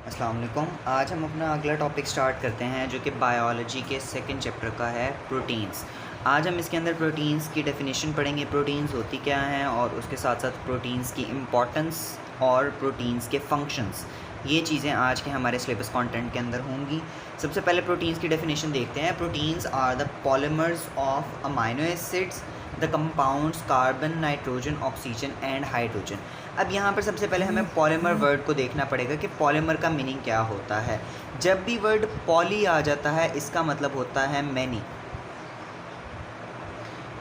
अस्सलाम वालेकुम। आज हम अपना अगला टॉपिक स्टार्ट करते हैं जो कि बायोलॉजी के सेकंड चैप्टर का है, प्रोटीन्स। आज हम इसके अंदर प्रोटीन्स की डेफिनेशन पढ़ेंगे, प्रोटीन्स होती क्या हैं और उसके साथ साथ प्रोटीन्स की इम्पॉर्टेंस और प्रोटीन्स के फंक्शंस। ये चीज़ें आज के हमारे सिलेबस कंटेंट के अंदर होंगी। सबसे पहले प्रोटीन्स की डेफिनेशन देखते हैं। Proteins are the polymers of amino acids, the compounds carbon, nitrogen, oxygen and hydrogen. अब यहाँ पर सबसे पहले हमें पॉलीमर वर्ड को देखना पड़ेगा कि पॉलीमर का मीनिंग क्या होता है। जब भी वर्ड पॉली आ जाता है इसका मतलब होता है मैनी,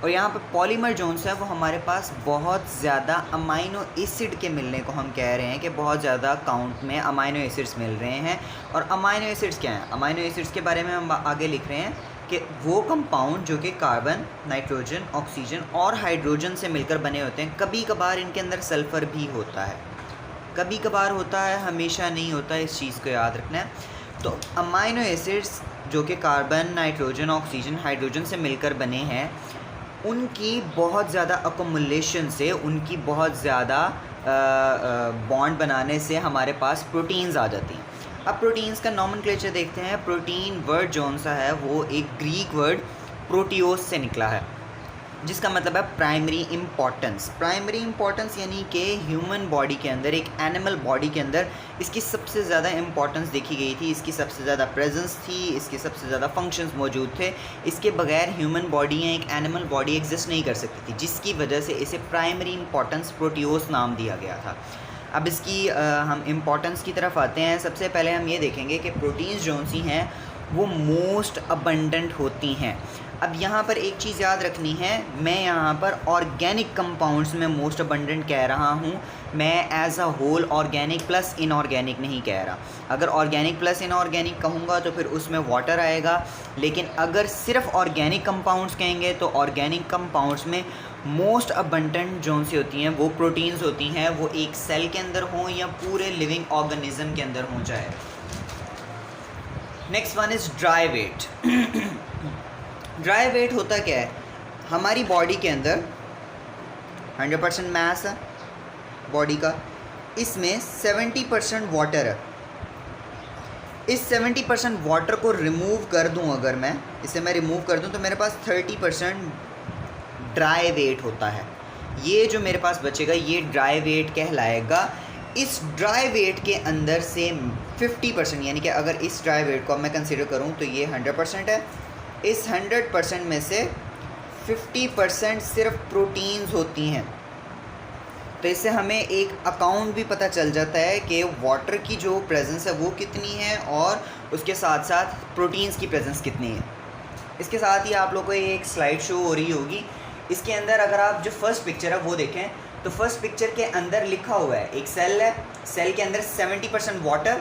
और यहाँ पर पॉलीमर जोन्स है वो हमारे पास बहुत ज़्यादा अमाइनो एसिड के मिलने को हम कह रहे हैं कि बहुत ज़्यादा काउंट में अमाइनो एसिड्स मिल रहे हैं। और अमाइनो एसिड्स क्या हैं? अमाइनो एसिड्स के बारे में हम आगे लिख रहे हैं कि वो कंपाउंड जो कि कार्बन, नाइट्रोजन, ऑक्सीजन और हाइड्रोजन से मिलकर बने होते हैं। कभी कभार इनके अंदर सल्फ़र भी होता है, कभी कभार होता है, हमेशा नहीं होता, इस चीज़ को याद रखना है। तो अमाइनो एसिड्स जो कि कार्बन, नाइट्रोजन, ऑक्सीजन, हाइड्रोजन से मिलकर बने हैं, उनकी बहुत ज़्यादा अकोमुलेशन से, उनकी बहुत ज़्यादा बॉन्ड बनाने से हमारे पास प्रोटीन्स आ जाती हैं। अब प्रोटीन्स का नॉमेनक्लेचर देखते हैं। प्रोटीन वर्ड जौन सा है वो एक ग्रीक वर्ड प्रोटियोस से निकला है, जिसका मतलब है प्राइमरी इम्पॉर्टेंस। प्राइमरी इम्पॉर्टेंस यानी कि ह्यूमन बॉडी के अंदर, एक एनिमल बॉडी के अंदर इसकी सबसे ज़्यादा इम्पॉर्टेंस देखी गई थी, इसकी सबसे ज़्यादा प्रेजेंस थी, इसके सबसे ज़्यादा फंक्शंस मौजूद थे। इसके बगैर ह्यूमन बॉडी या एक एनिमल बॉडी एग्जिस्ट नहीं कर सकती थी, जिसकी वजह से इसे प्राइमरी इम्पॉर्टेंस प्रोटियोस नाम दिया गया था। अब इसकी हम इम्पॉर्टेंस की तरफ आते हैं। सबसे पहले हम ये देखेंगे कि प्रोटीन्स जो सी हैं वो मोस्ट अबंडेंट होती हैं। अब यहाँ पर एक चीज़ याद रखनी है, मैं यहाँ पर ऑर्गेनिक कंपाउंड्स में मोस्ट अबंडेंट कह रहा हूँ, मैं as a whole organic plus inorganic नहीं कह रहा। अगर ऑर्गेनिक प्लस इनऑर्गेनिक कहूँगा तो फिर उसमें वाटर आएगा, लेकिन अगर सिर्फ ऑर्गेनिक कंपाउंड्स कहेंगे तो ऑर्गेनिक कंपाउंड्स में मोस्ट अबंडेंट जो सी होती हैं वो प्रोटीन्स होती हैं, वो एक सेल के अंदर हों या पूरे लिविंग ऑर्गेनिज्म के अंदर हों चाहे। Next one is dry weight. Dry weight होता क्या है? हमारी बॉडी के अंदर 100% मास है बॉडी का, इसमें 70% वाटर है। इस 70% वाटर को रिमूव कर दूं, अगर मैं इसे रिमूव कर दूं तो मेरे पास 30% ड्राई वेट होता है। ये जो मेरे पास बचेगा ये ड्राई वेट कहलाएगा। इस ड्राई वेट के अंदर से 50% यानी कि अगर इस ड्राई वेट को मैं कंसिडर करूं तो ये 100% है। इस 100% में से 50% सिर्फ प्रोटीन्स होती हैं। तो इससे हमें एक अकाउंट भी पता चल जाता है कि वाटर की जो प्रेजेंस है वो कितनी है और उसके साथ साथ प्रोटीन्स की प्रेजेंस कितनी है। इसके साथ ही आप लोगों को एक स्लाइड शो हो रही होगी। इसके अंदर अगर आप जो फर्स्ट पिक्चर है वो देखें तो फर्स्ट पिक्चर के अंदर लिखा हुआ है, एक सेल है, सेल के अंदर 70% वाटर,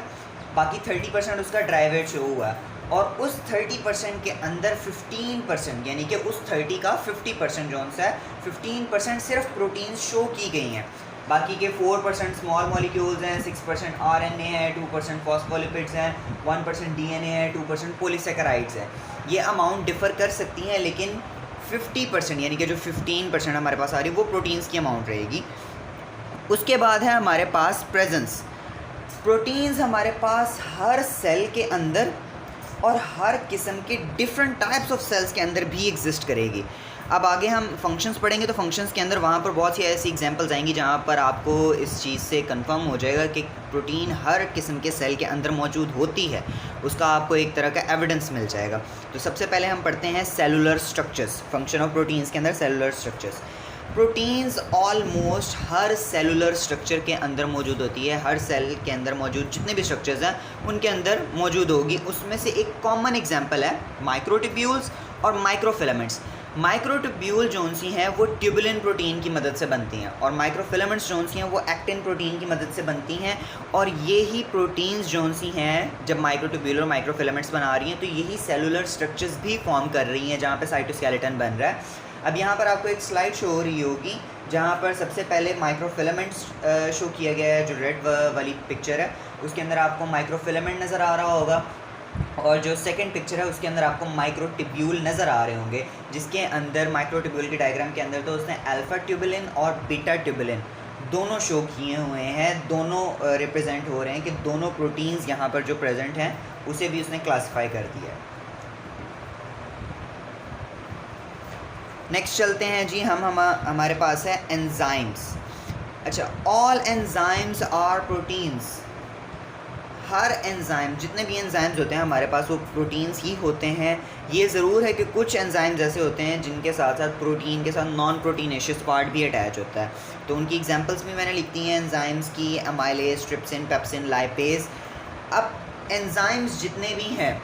बाकी 30% उसका ड्राई वेट शो हुआ है। और उस 30% के अंदर 15% यानी कि उस 30 का 50% जोन सा है, 15% सिर्फ प्रोटीन्स शो की गई हैं। बाकी के 4% स्मॉल मॉलिक्यूल्स हैं, 6% आरएनए है, 2% फॉस्फोलिपिड्स हैं, 1% डीएनए है, 2% पॉलीसेकेराइड्स है। ये अमाउंट डिफ़र कर सकती हैं, लेकिन 50% यानी कि जो 15% हमारे पास आ रही है वो प्रोटीन्स की अमाउंट रहेगी। उसके बाद है हमारे पास प्रेजेंस। प्रोटीन्स हमारे पास हर सेल के अंदर और हर किस्म के डिफरेंट टाइप्स ऑफ सेल्स के अंदर भी एग्जिस्ट करेगी। अब आगे हम फंक्शंस पढ़ेंगे तो फंक्शंस के अंदर वहाँ पर बहुत सी ऐसी एग्जांपल्स आएंगी जहाँ पर आपको इस चीज़ से कंफर्म हो जाएगा कि प्रोटीन हर किस्म के सेल के अंदर मौजूद होती है, उसका आपको एक तरह का एविडेंस मिल जाएगा। तो सबसे पहले हम पढ़ते हैं cellular structures. Function of proteins के अंदर सेलुलर स्ट्रक्चर्स। प्रोटीन्स ऑलमोस्ट हर सेलुलर स्ट्रक्चर के अंदर मौजूद होती है। हर सेल के अंदर मौजूद जितने भी स्ट्रक्चर्स हैं उनके अंदर मौजूद होगी। उसमें से एक कॉमन एग्जांपल है माइक्रोट्यूब्यूल्स और माइक्रोफिलामेंट्स। माइक्रोट्यूब्यूल जोन सी हैं वो ट्यूबुलिन प्रोटीन की मदद से बनती हैं, और माइक्रोफिलामेंट्स जोन सी हैं वो एक्टिन प्रोटीन की मदद से बनती हैं। और यही प्रोटीन्स जोन सी हैं जब माइक्रोट्यूब्यूल और माइक्रोफिलामेंट्स बना रही हैं तो यही सेलुलर स्ट्रक्चर्स भी फॉर्म कर रही हैं जहाँ पे साइटोस्केलेटन बन रहा है। अब यहाँ पर आपको एक स्लाइड शो हो रही होगी जहाँ पर सबसे पहले माइक्रोफिलामेंट्स शो किया गया है। जो रेड वाली पिक्चर है उसके अंदर आपको माइक्रोफिलामेंट नज़र आ रहा होगा, और जो सेकंड पिक्चर है उसके अंदर आपको माइक्रोट्यूब्यूल नज़र आ रहे होंगे, जिसके अंदर माइक्रोट्यूब्यूल के डायग्राम के अंदर तो उसने अल्फ़ा ट्यूबुलिन और बीटा ट्यूबुलिन दोनों शो किए हुए हैं, दोनों रिप्रेजेंट हो रहे हैं कि दोनों प्रोटीन्स यहाँ पर जो प्रेजेंट हैं उसे भी उसने क्लासिफाई कर दिया है। नेक्स्ट चलते हैं जी, हमारे पास है एंजाइम्स। अच्छा, ऑल एंजाइम्स आर प्रोटीन्स। हर एंजाइम, जितने भी एंजाइम्स होते हैं हमारे पास वो प्रोटीन्स ही होते हैं। ये ज़रूर है कि कुछ एंजाइम्स ऐसे होते हैं जिनके साथ साथ प्रोटीन के साथ नॉन प्रोटीनेशियस पार्ट भी अटैच होता है, तो उनकी एग्जांपल्स भी मैंने लिख दी हैं एंजाइम्स की, अमाइलेज, ट्रिप्सिन, पेप्सिन, लाइपेज। अब एंजाइम्स जितने भी हैं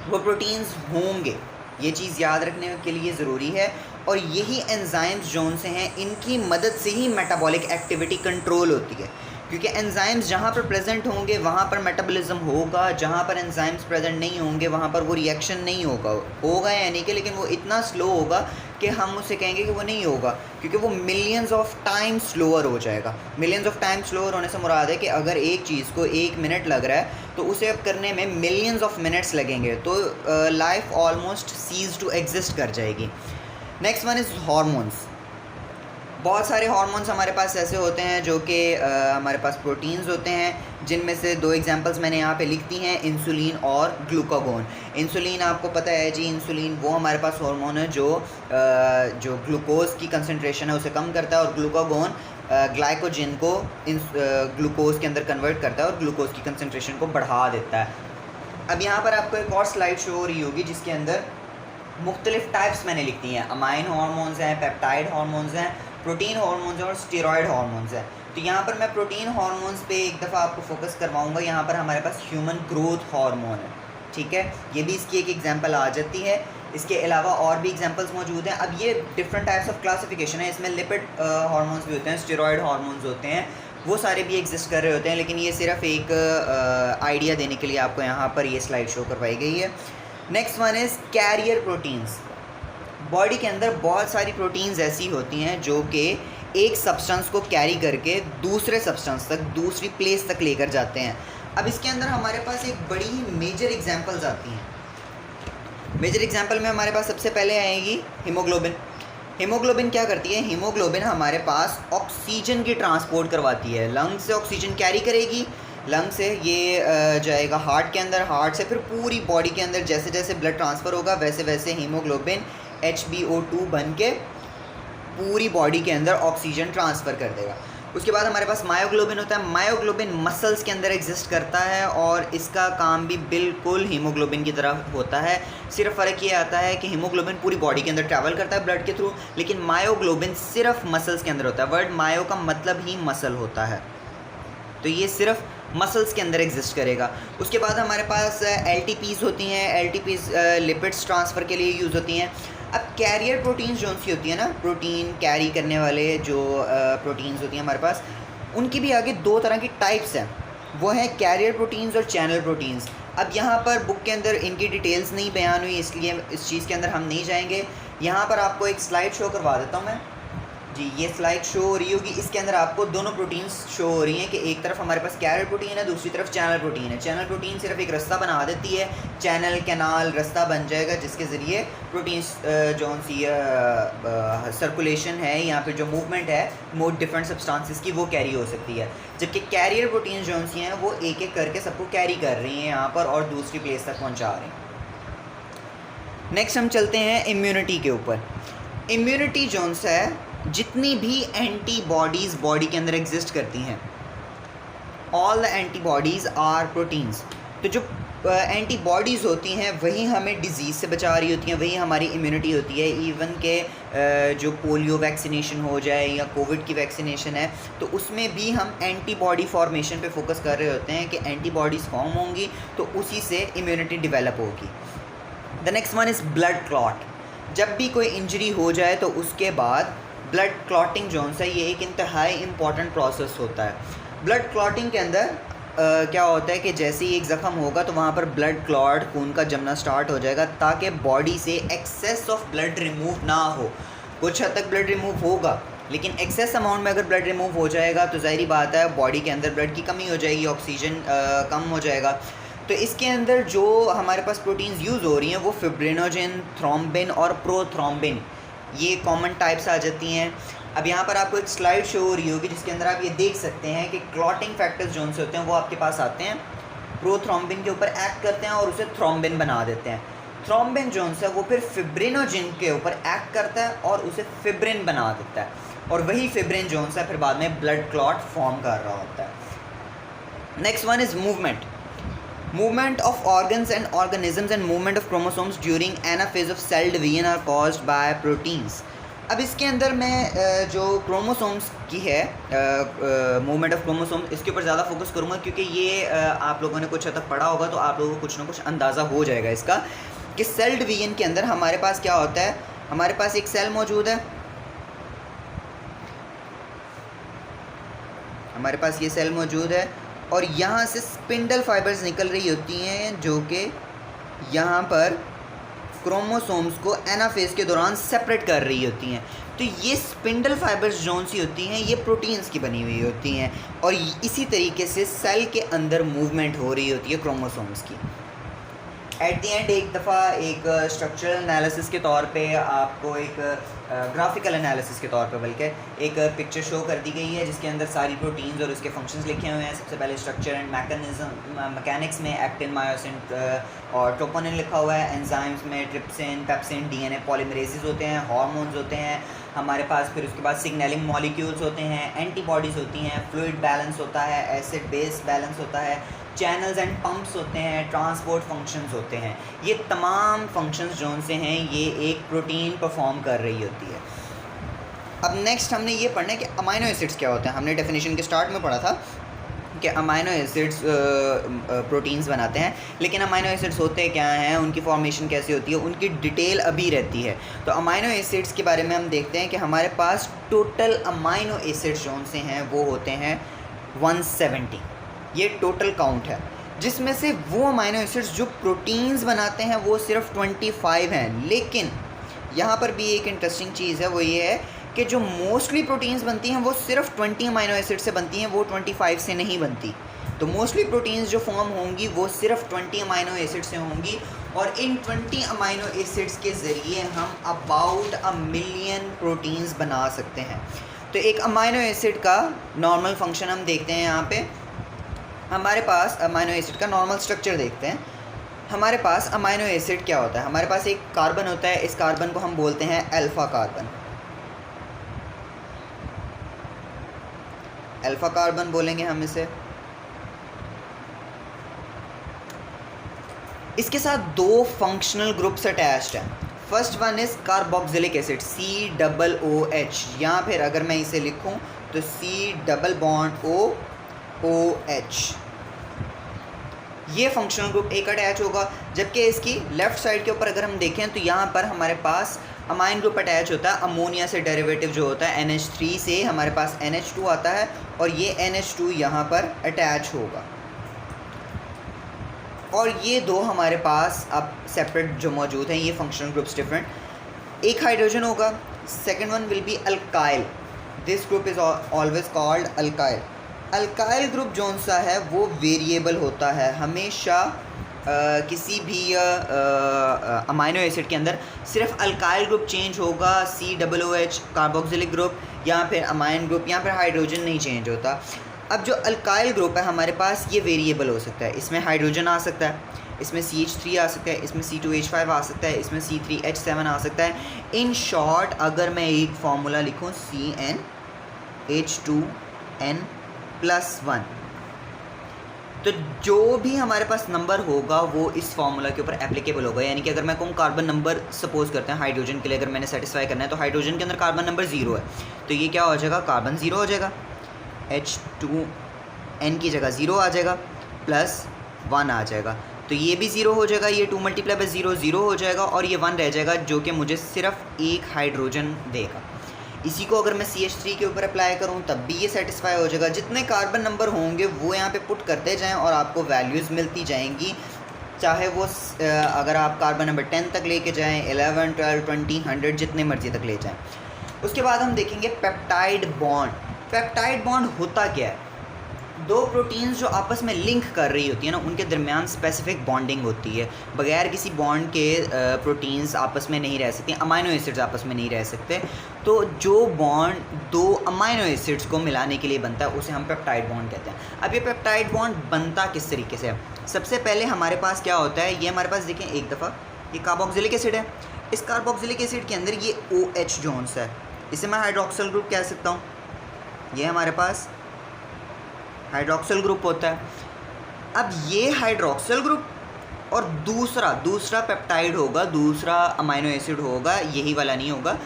वो प्रोटीन्स होंगे, ये चीज़ याद रखने के लिए ज़रूरी है। और यही एंजाइम्स जोन से हैं, इनकी मदद से ही मेटाबॉलिक एक्टिविटी कंट्रोल होती है, क्योंकि एंजाइम्स जहाँ पर प्रेजेंट होंगे वहाँ पर मेटाबॉलिज्म होगा, जहाँ पर एंजाइम्स प्रेजेंट नहीं होंगे वहाँ पर वो रिएक्शन नहीं होगा यानी कि, लेकिन वो इतना स्लो होगा कि हम उसे कहेंगे कि वो नहीं होगा, क्योंकि वो मिलियंस ऑफ टाइम स्लोअर हो जाएगा। मिलियंस ऑफ टाइम स्लोअर होने से मुराद है कि अगर एक चीज़ को 1 मिनट लग रहा है तो उसे अब करने में मिलियंस ऑफ मिनट्स लगेंगे, तो life almost cease to exist कर जाएगी। Next one is hormones. बहुत सारे हार्मोन्स हमारे पास ऐसे होते हैं जो कि हमारे पास प्रोटीन्स होते हैं, जिनमें से 2 एग्जांपल्स मैंने यहाँ पे लिख दी हैं, इंसुलिन और ग्लूकागोन। इंसुलिन आपको पता है जी, इंसुलिन वो हमारे पास हार्मोन है जो ग्लूकोज की कंसंट्रेशन है उसे कम करता है, और ग्लूकागोन ग्लाइकोजन को ग्लूकोज के अंदर कन्वर्ट करता है और ग्लूकोज की कंसंट्रेशन को बढ़ा देता है। अब यहाँ पर आपको एक और स्लाइड शो हो रही होगी जिसके अंदर मुख्तलिफ टाइप्स मैंने लिख दी हैं। अमाइन हार्मोन्स हैं, पेप्टाइड हार्मोन्स हैं, प्रोटीन हार्मोन्स और स्टेरॉयड हार्मोन्स हैं। तो यहाँ पर मैं प्रोटीन हार्मोन्स पे एक दफ़ा आपको फोकस करवाऊँगा। यहाँ पर हमारे पास ह्यूमन ग्रोथ हार्मोन है, ठीक है, ये भी इसकी एक एग्जांपल आ जाती है। इसके अलावा और भी एग्जांपल्स मौजूद हैं। अब ये डिफरेंट टाइप्स ऑफ क्लासिफिकेशन है, इसमें लिपिड हार्मोन्स भी होते हैं, स्टेरॉयड हार्मोन्स होते हैं, वो सारे भी एग्जिस्ट कर रहे होते हैं, लेकिन ये सिर्फ एक आइडिया देने के लिए आपको यहाँ पर ये स्लाइड शो करवाई गई है। Next one is carrier proteins. Body के अंदर बहुत सारी प्रोटीन्स ऐसी होती हैं जो कि एक सब्सटेंस को कैरी करके दूसरे सब्सटेंस तक, दूसरी प्लेस तक लेकर जाते हैं। अब इसके अंदर हमारे पास एक बड़ी ही मेजर एग्जांपल्स आती हैं। मेजर एग्जांपल में हमारे पास सबसे पहले आएगी हीमोग्लोबिन। हीमोग्लोबिन क्या करती है? हीमोग्लोबिन हमारे पास ऑक्सीजन की ट्रांसपोर्ट करवाती है, लंग से ऑक्सीजन कैरी करेगी, लंग से ये जाएगा हार्ट के अंदर, हार्ट से फिर पूरी बॉडी के अंदर जैसे जैसे ब्लड ट्रांसफ़र होगा वैसे वैसे हीमोग्लोबिन HbO2 बन के पूरी बॉडी के अंदर ऑक्सीजन ट्रांसफ़र कर देगा। उसके बाद हमारे पास मायोग्लोबिन होता है। मायोग्लोबिन मसल्स के अंदर एग्जिस्ट करता है और इसका काम भी बिल्कुल हीमोग्लोबिन की तरह होता है। सिर्फ फ़र्क ये आता है कि हीमोग्लोबिन पूरी बॉडी के अंदर ट्रैवल करता है ब्लड के थ्रू, लेकिन मायोग्लोबिन सिर्फ मसल्स के अंदर होता है। वर्ड मायो का मतलब ही मसल होता है, तो ये सिर्फ मसल्स के अंदर एग्जिस्ट करेगा। उसके बाद हमारे पास LTPs होती हैं। LTPs लिपिड्स ट्रांसफ़र के लिए यूज़ होती हैं। अब कैरियर प्रोटीन्स जो सी होती है ना, प्रोटीन कैरी करने वाले जो प्रोटीन्स होती हैं हमारे पास, उनकी भी आगे 2 तरह की टाइप्स हैं, वो है कैरियर प्रोटीन्स और चैनल प्रोटीन्स। अब यहाँ पर बुक के अंदर इनकी डिटेल्स नहीं बयान हुई, इसलिए इस चीज़ के अंदर हम नहीं जाएंगे। यहाँ पर आपको एक स्लाइड शो करवा देता हूँ मैं जी, ये स्लाइड शो हो रही होगी। इसके अंदर आपको दोनों प्रोटीन्स शो हो रही हैं कि एक तरफ हमारे पास कैरियर प्रोटीन है, दूसरी तरफ चैनल प्रोटीन है। चैनल प्रोटीन सिर्फ एक रास्ता बना देती है, चैनल कैनाल रास्ता बन जाएगा जिसके ज़रिए प्रोटीन्स जो सी सर्कुलेशन है या फिर जो मूवमेंट है मोर डिफरेंट सब्सटेंसेस की वो कैरी हो सकती है। जबकि कैरियर प्रोटीन्स जो सी हैं वो एक एक करके सबको कैरी कर रही हैं यहाँ पर और दूसरी प्लेस तक पहुँचा रही हैं। नेक्स्ट हम चलते हैं इम्यूनिटी के ऊपर। इम्यूनिटी जो है, जितनी भी एंटीबॉडीज़ बॉडी के अंदर एग्जिस्ट करती हैं, all the antibodies are proteins. तो जो एंटीबॉडीज़ होती हैं वही हमें डिज़ीज़ से बचा रही होती हैं, वही हमारी इम्यूनिटी होती है। इवन के जो पोलियो वैक्सीनेशन हो जाए या कोविड की वैक्सीनेशन है, तो उसमें भी हम एंटीबॉडी फॉर्मेशन पे फोकस कर रहे होते हैं कि एंटीबॉडीज़ फॉर्म होंगी तो उसी से इम्यूनिटी डेवलप होगी। The next one is blood clot. जब भी कोई इंजरी हो जाए तो उसके बाद ब्लड क्लॉटिंग जो है ये एक इंतहाई इम्पॉर्टेंट प्रोसेस होता है। ब्लड क्लॉटिंग के अंदर क्या होता है कि जैसे ही एक ज़ख़म होगा तो वहाँ पर ब्लड क्लॉट, खून का जमना स्टार्ट हो जाएगा ताकि बॉडी से एक्सेस ऑफ ब्लड रिमूव ना हो। कुछ हद तक ब्लड रिमूव होगा, लेकिन एक्सेस अमाउंट में अगर ब्लड रिमूव हो जाएगा तो ज़ाहिरी बात है बॉडी के अंदर ब्लड की कमी हो जाएगी, ऑक्सीजन कम हो जाएगा। तो इसके अंदर जो हमारे पास प्रोटीन्स यूज़ हो रही हैं वो फिब्रिनोजन, थ्रोम्बिन और प्रोथ्रोम्बिन, ये कॉमन टाइप्स आ जाती हैं। अब यहाँ पर आपको एक स्लाइड शो हो रही होगी जिसके अंदर आप ये देख सकते हैं कि क्लॉटिंग फैक्टर्स जो से होते हैं वो आपके पास आते हैं, प्रोथ्रोम्बिन के ऊपर एक्ट करते हैं और उसे थ्रोम्बिन बना देते हैं। थ्रोम्बिन जो है वो फिर फिब्रिनोजिन के ऊपर एक्ट करता है और उसे फिब्रिन बना देता है, और वही फिब्रिन जो है फिर बाद में ब्लड क्लॉट फॉर्म कर रहा होता है। Next one is movement. Movement of organs and organisms and movement of chromosomes during anaphase of cell division are caused by proteins. अब इसके अंदर मैं जो क्रोमोसोम्स की है मूवमेंट ऑफ क्रोमोसोम्स, इसके ऊपर ज़्यादा फोकस करूँगा क्योंकि ये आप लोगों ने कुछ हद तक पढ़ा होगा तो आप लोगों को कुछ ना कुछ अंदाज़ा हो जाएगा इसका कि सेल डिवीजन के अंदर हमारे पास क्या होता है। हमारे पास एक सेल मौजूद है, हमारे पास ये सेल मौजूद है और यहाँ से स्पिंडल फाइबर्स निकल रही होती हैं जो कि यहाँ पर क्रोमोसोम्स को एनाफेज के दौरान सेपरेट कर रही होती हैं। तो ये स्पिंडल फाइबर्स जोन सी होती हैं ये प्रोटीन्स की बनी हुई होती हैं और इसी तरीके से सेल के अंदर मूवमेंट हो रही होती है क्रोमोसोम्स की। एट द एंड एक दफ़ा एक स्ट्रक्चरल एनालिसिस के तौर पे आपको एक ग्राफिकल एनालिसिस के तौर पे बल्कि एक पिक्चर शो कर दी गई है जिसके अंदर सारी प्रोटीन्स और उसके फंक्शंस लिखे हुए हैं। सबसे पहले स्ट्रक्चर एंड मैकेनिक्स में एक्टिन, मायोसिन और ट्रोपोनिन लिखा हुआ है। एंजाइम्स में ट्रिप्सिन, पेप्सिन, डीएनए पॉलीमरेसेस होते हैं, हार्मोन्स होते हैं हमारे पास। फिर उसके बाद सिग्नलिंग मॉलिक्यूल्स होते हैं, एंटीबॉडीज़ होती हैं, फ्लूइड बैलेंस होता है, एसिड बेस बैलेंस होता है, चैनल्स एंड पंप्स होते हैं, ट्रांसपोर्ट फंक्शंस होते हैं। ये तमाम फंक्शंस जोन से हैं ये एक प्रोटीन परफॉर्म कर रही होती है। अब नेक्स्ट हमने ये पढ़ना है कि अमाइनो एसिड्स क्या होते हैं। हमने डेफिनेशन के स्टार्ट में पढ़ा था कि अमाइनो एसिड्स प्रोटीन्स बनाते हैं, लेकिन अमाइनो एसिड्स होते क्या हैं, उनकी फॉर्मेशन कैसे होती है, उनकी डिटेल अभी रहती है। तो अमाइनो एसिड्स के बारे में हम देखते हैं कि हमारे पास टोटल अमाइनो एसिड्स जोन से हैं वो होते हैं 170। ये टोटल काउंट है, जिसमें से वो अमाइनो एसिड्स जो प्रोटीन्स बनाते हैं वो सिर्फ 25 हैं। लेकिन यहाँ पर भी एक इंटरेस्टिंग चीज़ है, वो ये है कि जो मोस्टली प्रोटीन्स बनती हैं वो सिर्फ 20 अमाइनो एसिड से बनती हैं, वो 25 से नहीं बनती। तो मोस्टली प्रोटीन्स जो फॉर्म होंगी वो सिर्फ 20 अमाइनो एसिड से होंगी और इन 20 अमाइनो एसिड्स के ज़रिए हम अबाउट 1 मिलियन प्रोटीन्स बना सकते हैं। तो एक अमाइनो एसिड का नॉर्मल फंक्शन हम देखते हैं। यहाँ पे हमारे पास अमाइनो एसिड का नॉर्मल स्ट्रक्चर देखते हैं। हमारे पास अमाइनो एसिड क्या होता है, हमारे पास एक कार्बन होता है, इस कार्बन को हम बोलते हैं अल्फ़ा कार्बन। अल्फ़ा कार्बन बोलेंगे हम इसे। इसके साथ 2 फंक्शनल ग्रुप्स अटैच्ड हैं। First one is carboxylic acid COOH, या फिर अगर मैं इसे लिखूं तो C+OH। ये फंक्शनल ग्रुप एक अटैच होगा, जबकि इसकी लेफ़्ट साइड के ऊपर अगर हम देखें तो यहाँ पर हमारे पास अमाइन ग्रुप अटैच होता है। अमोनिया से डेरिवेटिव जो होता है NH3 से हमारे पास NH2 आता है और ये NH2 यहाँ पर अटैच होगा। और ये 2 हमारे पास अब सेपरेट जो मौजूद हैं, ये फंक्शनल ग्रुप्स डिफरेंट। एक हाइड्रोजन होगा, second one will be alkyl. This group is always called alkyl. Alkyl group जौन सा है वो वेरिएबल होता है। हमेशा किसी भी अमाइनो एसिड के अंदर सिर्फ अल्काइल ग्रुप चेंज होगा, COOH कार्बोक्सिलिक ग्रुप या फिर अमाइन ग्रुप, यहाँ पर हाइड्रोजन नहीं चेंज होता। अब जो अल्काइल ग्रुप है हमारे पास ये वेरिएबल हो सकता है। इसमें हाइड्रोजन आ सकता है, इसमें CH3 आ सकता है, इसमें C2H5 आ सकता है, इसमें C3H7 आ सकता है। इन शॉर्ट अगर मैं एक फार्मूला लिखूँ CnH2n+1, तो जो भी हमारे पास नंबर होगा वो इस फार्मूला के ऊपर एप्लीकेबल होगा। यानी कि अगर मैं कहूँ कार्बन नंबर सपोज करते हैं हाइड्रोजन के लिए, अगर मैंने सेटिस्फाई करना है तो हाइड्रोजन के अंदर कार्बन नंबर 0 है, तो ये क्या हो जाएगा, कार्बन 0 हो जाएगा। H2n की जगह 0 आ जाएगा, +1 आ जाएगा, तो ये भी 0 हो जाएगा। ये 2 × 0 0 हो जाएगा और ये 1 रह जाएगा जो कि मुझे सिर्फ एक हाइड्रोजन देगा। इसी को अगर मैं CH3 के ऊपर अप्लाई करूं तब भी ये सेटिस्फाई हो जाएगा। जितने कार्बन नंबर होंगे वो यहाँ पे पुट करते जाएं और आपको वैल्यूज़ मिलती जाएंगी, चाहे वो अगर आप कार्बन नंबर 10 तक लेके जाएं, 11, 12, 20, 100 जितने मर्जी तक ले जाएं। उसके बाद हम देखेंगे पेप्टाइड बॉन्ड। पेप्टाइड बॉन्ड होता क्या है? दो प्रोटीन्स जो आपस में लिंक कर रही होती है ना, उनके दरमियान स्पेसिफिक बॉन्डिंग होती है। बगैर किसी बॉन्ड के प्रोटीन्स आपस में नहीं रह सकती, अमाइनो एसिड्स आपस में नहीं रह सकते। तो जो बॉन्ड दो अमाइनो एसिड्स को मिलाने के लिए बनता है उसे हम पेप्टाइड बॉन्ड कहते हैं। अब ये पेप्टाइड बॉन्ड बनता किस तरीके से है? सबसे पहले हमारे पास क्या होता है, ये हमारे पास देखें एक दफ़ा, ये कार्बोक्सिलिक एसिड है। इस कार्बोक्सिलिक एसिड के अंदर ये OH जोन्स है, इसे मैं हाइड्रोक्सिल ग्रुप कह सकता हूँ। ये हमारे पास हाइड्रोक्सिल ग्रुप होता है। अब ये हाइड्रोक्सिल ग्रुप और दूसरा पेप्टाइड होगा, दूसरा अमाइनो एसिड होगा, यही वाला नहीं होगा।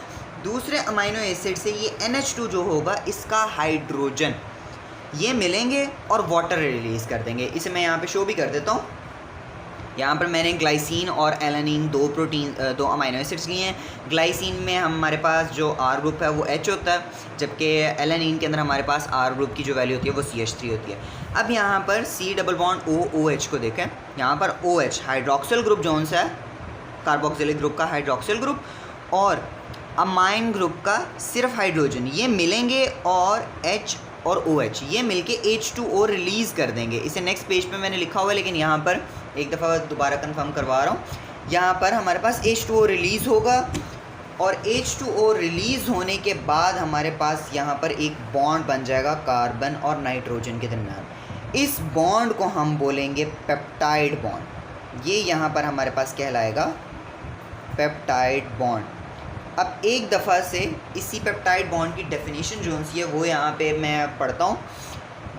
दूसरे अमाइनो एसिड से ये NH2 जो होगा, इसका हाइड्रोजन, ये मिलेंगे और वाटर रिलीज़ कर देंगे। इसे मैं यहाँ पे शो भी कर देता हूँ। यहाँ पर मैंने ग्लाइसिन और एलानिन दो अमाइनो एसिड्स लिए हैं। ग्लाइसिन में हमारे पास जो R ग्रुप है वो H होता है, जबकि एलानिन के अंदर हमारे पास R ग्रुप की जो वैल्यू होती है वो CH3 होती है। अब यहाँ पर C डबल बॉन्ड OH को देखें, यहाँ पर OH हाइड्रोक्सिल ग्रुप जोन सा है, कार्बोक्सिलिक ग्रुप का हाइड्रोक्सिल ग्रुप, और अमाइन ग्रुप का सिर्फ हाइड्रोजन, ये मिलेंगे और H और OH ये मिलके H2O रिलीज़ कर देंगे। इसे नेक्स्ट पेज पे मैंने लिखा हुआ है, लेकिन यहाँ पर एक दफ़ा दोबारा कंफर्म करवा रहा हूँ। यहाँ पर हमारे पास H2O रिलीज़ होगा और H2O रिलीज़ होने के बाद हमारे पास यहाँ पर एक बॉन्ड बन जाएगा कार्बन और नाइट्रोजन के दरमियान। इस बॉन्ड को हम बोलेंगे पेप्टाइड बॉन्ड। ये यहाँ पर हमारे पास कहलाएगा पेप्टाइड बॉन्ड। अब एक दफ़ा से इसी पेप्टाइड बॉन्ड की डेफिनेशन जो सी है वो यहाँ पे मैं पढ़ता हूँ।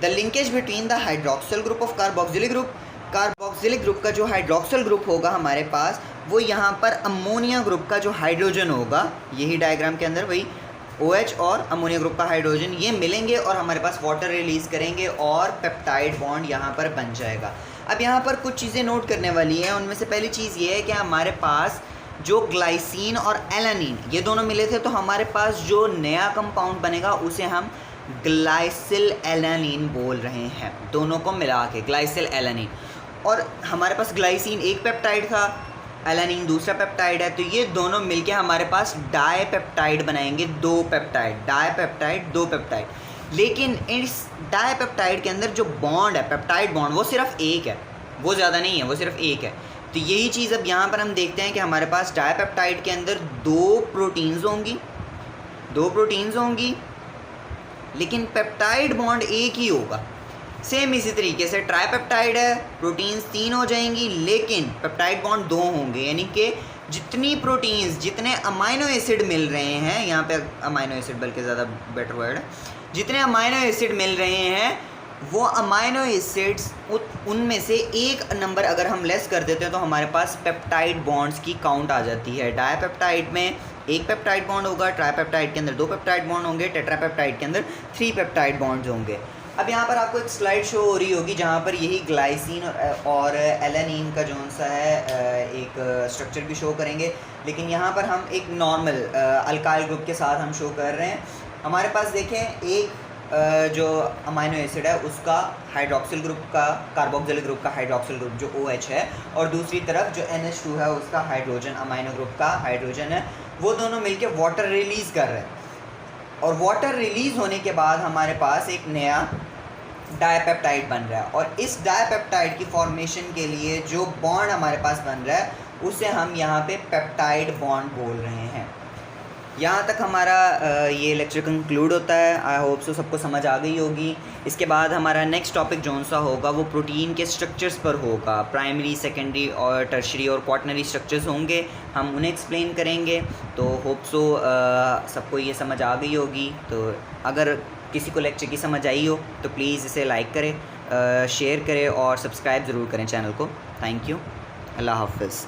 The linkage between the hydroxyl group of carboxylic group, carboxylic group का जो हाइड्रोक्सिल ग्रुप होगा हमारे पास, वो यहाँ पर अमोनिया ग्रुप का जो हाइड्रोजन होगा, यही डायग्राम के अंदर वही OH और अमोनिया ग्रुप का हाइड्रोजन ये मिलेंगे और हमारे पास वाटर रिलीज़ करेंगे और पेप्टाइड बॉन्ड यहाँ पर बन जाएगा। अब यहाँ पर कुछ चीज़ें नोट करने वाली हैं। उनमें से पहली चीज़ ये है कि हमारे पास जो ग्लाइसिन और एलानिन ये दोनों मिले थे, तो हमारे पास जो नया कंपाउंड बनेगा उसे हम ग्लाइसिल एलानिन बोल रहे हैं, दोनों को मिला के ग्लाइसिल एलानिन। और हमारे पास ग्लाइसिन एक पेप्टाइड था, एलानिन दूसरा पेप्टाइड है, तो ये दोनों मिलके हमारे पास डाईपेप्टाइड बनाएंगे, दो पेप्टाइड, डाईपेप्टाइड, दो पेप्टाइड। लेकिन इस डाईपेप्टाइड के अंदर जो बॉन्ड है, पेप्टाइड बॉन्ड, वो सिर्फ एक है, वो ज़्यादा नहीं है, वो सिर्फ एक है। तो यही चीज़ अब यहाँ पर हम देखते हैं कि हमारे पास डाईपेप्टाइड के अंदर दो प्रोटीन्स होंगी, लेकिन पेप्टाइड बॉन्ड एक ही होगा। सेम इसी तरीके से ट्राईपेप्टाइड है, प्रोटीन्स 3 हो जाएंगी, लेकिन पेप्टाइड बॉन्ड 2 होंगे। यानी कि जितनी प्रोटीन्स, जितने अमाइनो एसिड मिल रहे हैं, यहाँ पे अमाइनो एसिड बल्कि ज़्यादा बेटर वर्ड है, जितने अमाइनो एसिड मिल रहे हैं वो अमाइनो एसिड्स, उनमें से एक नंबर अगर हम लेस कर देते हैं तो हमारे पास पेप्टाइड बॉन्ड्स की काउंट आ जाती है। डाईपेप्टाइड में एक पेप्टाइड बॉन्ड होगा, ट्राईपेप्टाइड के अंदर 2 पेप्टाइड बॉन्ड होंगे, टेट्रापेप्टाइड के अंदर 3 पेप्टाइड बॉन्ड्स होंगे। अब यहाँ पर आपको एक स्लाइड शो हो रही होगी जहाँ पर यही ग्लाइसिन और एलानिन का जो सा है एक स्ट्रक्चर भी शो करेंगे, लेकिन यहाँ पर हम एक नॉर्मल अल्काइल ग्रुप के साथ हम शो कर रहे हैं। हमारे पास देखें एक जो अमाइनो एसिड है उसका हाइड्रोक्सिल ग्रुप का, कार्बोक्सिलिक ग्रुप का हाइड्रोक्सिल ग्रुप जो OH है, और दूसरी तरफ जो NH2 है उसका हाइड्रोजन, अमाइनो ग्रुप का हाइड्रोजन है, वो दोनों मिलके वाटर रिलीज़ कर रहे हैं। और वाटर रिलीज़ होने के बाद हमारे पास एक नया डाईपेप्टाइड बन रहा है, और इस डाईपेप्टाइड की फॉर्मेशन के लिए जो बॉन्ड हमारे पास बन रहा है उसे हम यहाँ पे पेप्टाइड बॉन्ड बोल रहे हैं। यहाँ तक हमारा ये लेक्चर कंक्लूड होता है। आई होप सो सबको समझ आ गई होगी। इसके बाद हमारा नेक्स्ट टॉपिक जौन सा होगा वो प्रोटीन के स्ट्रक्चर्स पर होगा। प्राइमरी, सेकेंडरी और टर्शरी और क्वाटरनरी स्ट्रक्चर्स होंगे, हम उन्हें एक्सप्लेन करेंगे। तो होप सो सबको ये समझ आ गई होगी। तो अगर किसी को लेक्चर की समझ आई हो तो प्लीज़ इसे लाइक करें, शेयर करें और सब्सक्राइब ज़रूर करें चैनल को। Thank you. अल्लाह हाफ़िज़।